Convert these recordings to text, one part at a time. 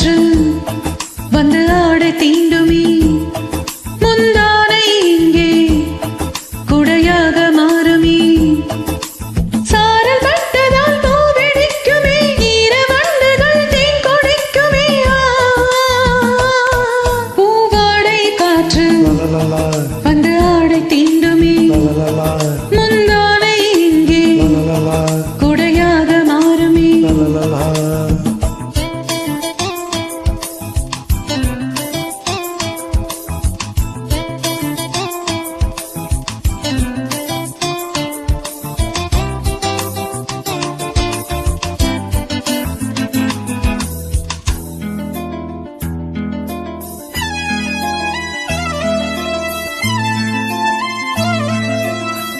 காற்று வந்து ஆடை தீண்டுமே முந்தானை இங்கே குடையாக மாறுமே சாரல் பட்டதால் பூவெடிக்குமே ஈரவண்டுகள் தேன் கொடிக்குமே பூவாடை காற்று வந்து ஆடை தீண்டுமே முந்தானை இங்கே குடையாக மாறுமே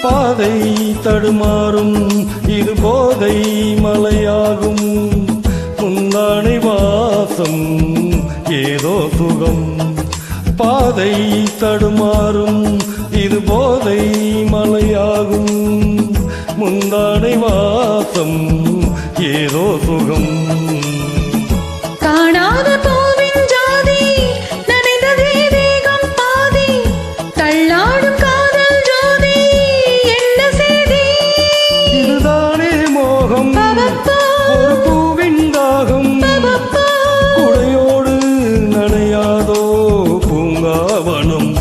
பாதை தடுமாறும் இது போதை மலையாகும் முந்தானை வாசம் ஏதோ சுகம் பாதை தடுமாறும் இது போதை மலையாகும் முந்தானை வாசம் ஏதோ சுகம் காணாத பூவின் ஜாதி நனைந்ததே தேகம் பாதி தள்ளாடும் காதல் ஜோதி என்ன செய்தி இதுதானே மோகம் ஒரு பூவின் தாகம் குடையோடு நனையாதோ பூங்காவனம்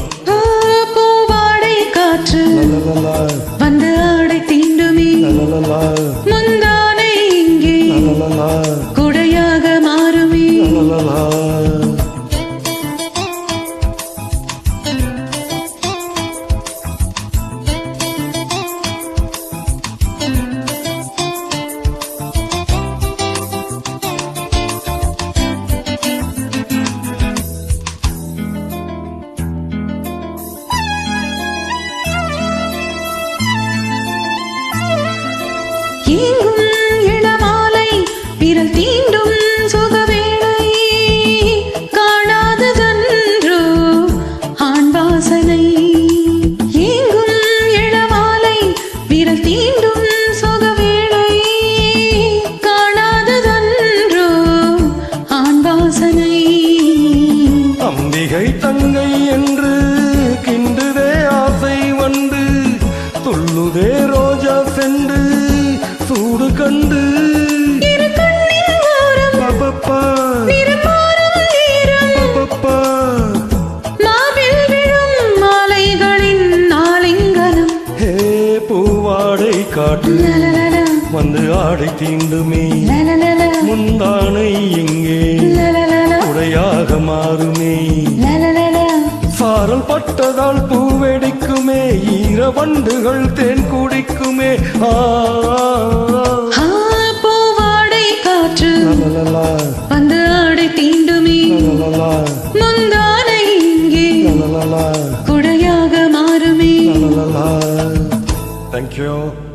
பூவாடை காற்று வந்து ஆடை தீண்டுமே முந்தானை இங்கே குடையாக மாறுமே ஏங்கும் இளமாலை விரல் தீண்டும் சுகவேளை காணாததன்றோ ஆண் வாசனை ஏங்கும் இளமாலை விரல் தீண்டும் சுகவேளை காணாததன்றோ ஆண் வாசனை அம்பிகை தங்கை என்று கிண்டுதே ஆசை வந்து துள்ளுதே ரோஜா சென்று சூடு கண்டு பூவாடை காட்டு வந்து ஆடை தீண்டுமே முந்தானை எங்கே உடையாக மாறுமே சாரல் பட்டதால் பூவெடிக்குமே ஈரவண்டுகள் தேன் குடிக்குமே பூவாடை காற்று வந்து ஆடை தீண்டுமே முந்தானை இங்கே குடையாக மாறுமே. Thank you.